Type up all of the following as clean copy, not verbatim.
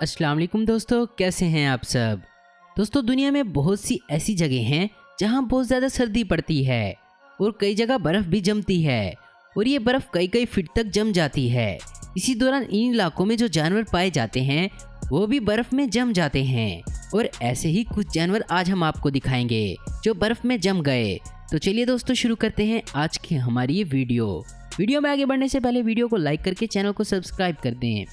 अस्सलाम वालेकुम दोस्तों, कैसे हैं आप सब। दोस्तों, दुनिया में बहुत सी ऐसी जगह हैं जहां बहुत ज़्यादा सर्दी पड़ती है और कई जगह बर्फ़ भी जमती है और ये बर्फ़ कई कई फीट तक जम जाती है। इसी दौरान इन इलाकों में जो जानवर पाए जाते हैं वो भी बर्फ़ में जम जाते हैं और ऐसे ही कुछ जानवर आज हम आपको दिखाएंगे जो बर्फ़ में जम गए। तो चलिए दोस्तों, शुरू करते हैं आज की हमारी ये वीडियो में आगे बढ़ने से पहले वीडियो को लाइक करके चैनल को सब्सक्राइब कर दें।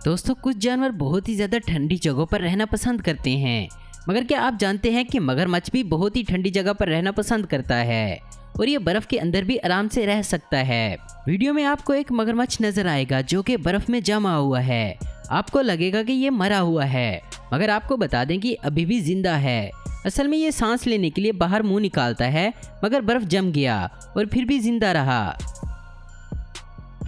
दोस्तों, कुछ जानवर बहुत ही ज़्यादा ठंडी जगहों पर रहना पसंद करते हैं, मगर क्या आप जानते हैं कि मगरमच्छ भी बहुत ही ठंडी जगह पर रहना पसंद करता है और ये बर्फ़ के अंदर भी आराम से रह सकता है। वीडियो में आपको एक मगरमच्छ नज़र आएगा जो कि बर्फ़ में जमा हुआ है। आपको लगेगा कि ये मरा हुआ है, मगर आपको बता दें कि अभी भी जिंदा है। असल में ये सांस लेने के लिए बाहर मुंह निकालता है, मगर बर्फ़ जम गया और फिर भी जिंदा रहा।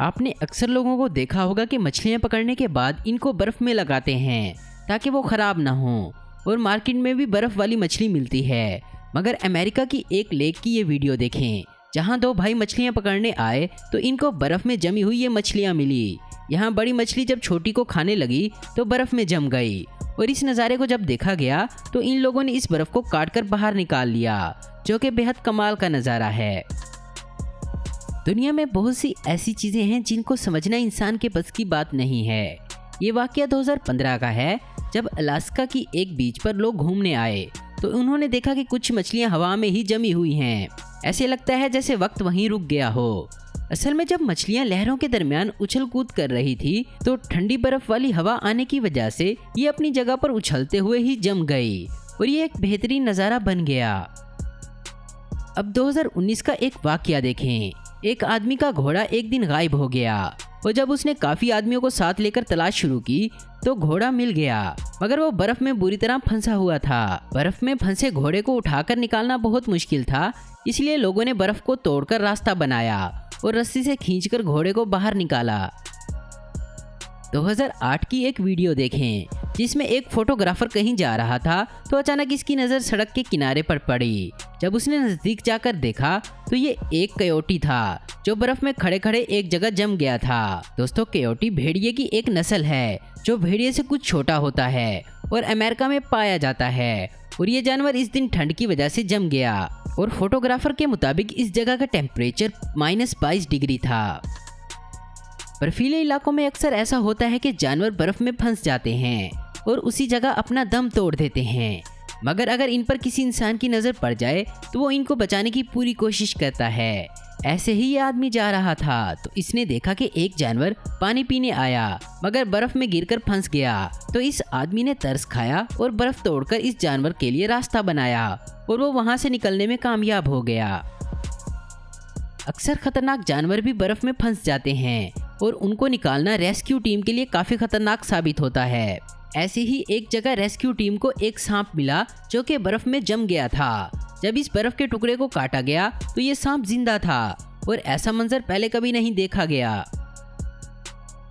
आपने अक्सर लोगों को देखा होगा कि मछलियां पकड़ने के बाद इनको बर्फ़ में लगाते हैं ताकि वो ख़राब ना हो और मार्केट में भी बर्फ़ वाली मछली मिलती है। मगर अमेरिका की एक लेक की ये वीडियो देखें जहां दो भाई मछलियां पकड़ने आए तो इनको बर्फ़ में जमी हुई ये मछलियां मिली। यहाँ बड़ी मछली जब छोटी को खाने लगी तो बर्फ़ में जम गई और इस नज़ारे को जब देखा गया तो इन लोगों ने इस बर्फ़ को काट कर बाहर निकाल लिया, जो कि बेहद कमाल का नज़ारा है। दुनिया में बहुत सी ऐसी चीज़ें हैं जिनको समझना इंसान के बस की बात नहीं है। ये वाक़या 2015 का है, जब अलास्का की एक बीच पर लोग घूमने आए तो उन्होंने देखा कि कुछ मछलियां हवा में ही जमी हुई हैं। ऐसे लगता है जैसे वक्त वहीं रुक गया हो। असल में जब मछलियां लहरों के दरमियान उछल कूद कर रही थी तो ठंडी बर्फ वाली हवा आने की वजह से ये अपनी जगह पर उछलते हुए ही जम गई और ये एक बेहतरीन नज़ारा बन गया। अब 2019 का एक वाक़या देखें। एक आदमी का घोड़ा एक दिन गायब हो गया और जब उसने काफ़ी आदमियों को साथ लेकर तलाश शुरू की तो घोड़ा मिल गया, मगर वो बर्फ़ में बुरी तरह फंसा हुआ था। बर्फ़ में फंसे घोड़े को उठाकर निकालना बहुत मुश्किल था, इसलिए लोगों ने बर्फ़ को तोड़कर रास्ता बनाया और रस्सी से खींचकर घोड़े को बाहर निकाला। 2008 की एक वीडियो देखें जिसमें एक फोटोग्राफर कहीं जा रहा था तो अचानक इसकी नज़र सड़क के किनारे पर पड़ी। जब उसने नज़दीक जाकर देखा तो ये एक कयोटी था जो बर्फ़ में खड़े खड़े एक जगह जम गया था। दोस्तों, कयोटी भेड़िए की एक नस्ल है जो भेड़िए से कुछ छोटा होता है और अमेरिका में पाया जाता है और ये जानवर इस दिन ठंड की वजह से जम गया और फोटोग्राफर के मुताबिक इस जगह का टेम्परेचर -22 डिग्री था। बर्फीले इलाकों में अक्सर ऐसा होता है कि जानवर बर्फ़ में फंस जाते हैं और उसी जगह अपना दम तोड़ देते हैं, मगर अगर इन पर किसी इंसान की नज़र पड़ जाए तो वो इनको बचाने की पूरी कोशिश करता है। ऐसे ही ये आदमी जा रहा था तो इसने देखा कि एक जानवर पानी पीने आया मगर बर्फ़ में गिरकर फंस गया। तो इस आदमी ने तरस खाया और बर्फ़ तोड़कर इस जानवर के लिए रास्ता बनाया और वो वहाँ से निकलने में कामयाब हो गया। अक्सर खतरनाक जानवर भी बर्फ़ में फंस जाते हैं और उनको निकालना रेस्क्यू टीम के लिए काफ़ी खतरनाक साबित होता है। ऐसे ही एक जगह रेस्क्यू टीम को एक सांप मिला जो कि बर्फ़ में जम गया था। जब इस बर्फ़ के टुकड़े को काटा गया तो ये सांप जिंदा था और ऐसा मंजर पहले कभी नहीं देखा गया।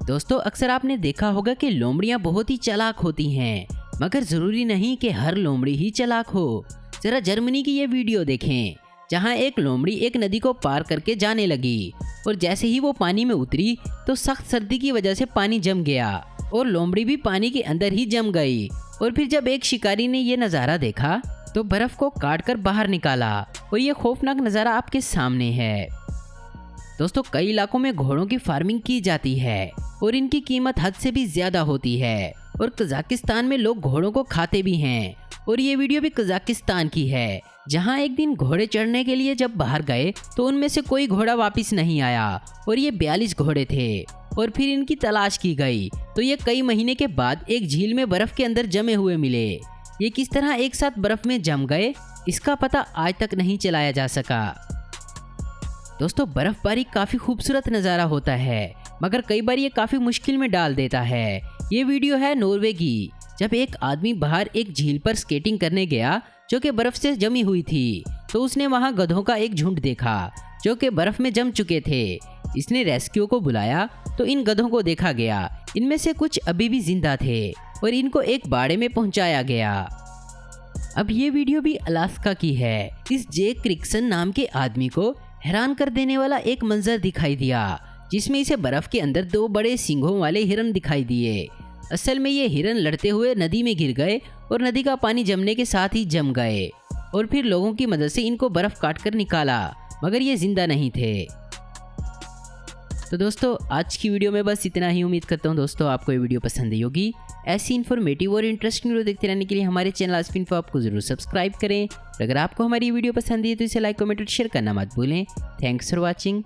दोस्तों, अक्सर आपने देखा होगा कि लोमड़ियाँ बहुत ही चालाक होती हैं, मगर ज़रूरी नहीं कि हर लोमड़ी ही चालाक हो। ज़रा जर्मनी की ये वीडियो देखें जहाँ एक लोमड़ी एक नदी को पार करके जाने लगी और जैसे ही वो पानी में उतरी तो सख्त सर्दी की वजह से पानी जम गया और लोमड़ी भी पानी के अंदर ही जम गई। और फिर जब एक शिकारी ने ये नज़ारा देखा तो बर्फ़ को काट कर बाहर निकाला और ये खौफनाक नज़ारा आपके सामने है। दोस्तों, कई इलाकों में घोड़ों की फार्मिंग की जाती है और इनकी कीमत हद से भी ज़्यादा होती है और कजाकिस्तान में लोग घोड़ों को खाते भी हैं। और ये वीडियो भी कजाकिस्तान की है जहां एक दिन घोड़े चढ़ने के लिए जब बाहर गए तो उनमें से कोई घोड़ा वापस नहीं आया और ये 42 घोड़े थे और फिर इनकी तलाश की गई तो ये कई महीने के बाद एक झील में बर्फ़ के अंदर जमे हुए मिले। ये किस तरह एक साथ बर्फ़ में जम गए इसका पता आज तक नहीं चलाया जा सका। दोस्तों, बर्फ़बारी काफ़ी खूबसूरत नज़ारा होता है, मगर कई बार ये काफ़ी मुश्किल में डाल देता है। ये वीडियो है नॉर्वे की, जब एक आदमी बाहर एक झील पर स्केटिंग करने गया जो कि बर्फ़ से जमी हुई थी तो उसने वहाँ गधों का एक झुंड देखा जो कि बर्फ़ में जम चुके थे। इसने रेस्क्यू को बुलाया तो इन गधों को देखा गया, इनमें से कुछ अभी भी जिंदा थे और इनको एक बाड़े में पहुंचाया गया। अब ये वीडियो भी अलास्का की है। इस जेक क्रिक्सन नाम के आदमी को हैरान कर देने वाला एक मंजर दिखाई दिया जिसमें इसे बर्फ़ के अंदर 2 बड़े सींगों वाले हिरन दिखाई दिए। असल में ये हिरन लड़ते हुए नदी में गिर गए और नदी का पानी जमने के साथ ही जम गए और फिर लोगों की मदद से इनको बर्फ काट कर निकाला, मगर ये जिंदा नहीं थे। तो दोस्तों आज की वीडियो में बस इतना ही। उम्मीद करता हूँ दोस्तों आपको ये वीडियो पसंद आई होगी। ऐसी इन्फॉर्मेटिव और इंटरेस्टिंग वीडियो देखते रहने के लिए हमारे चैनल आस्क इन्फो आपको जरूर सब्सक्राइब करें। अगर आपको हमारी वीडियो पसंद आई तो इसे लाइक कमेंट और शेयर करना मत भूलें। Thanks for watching.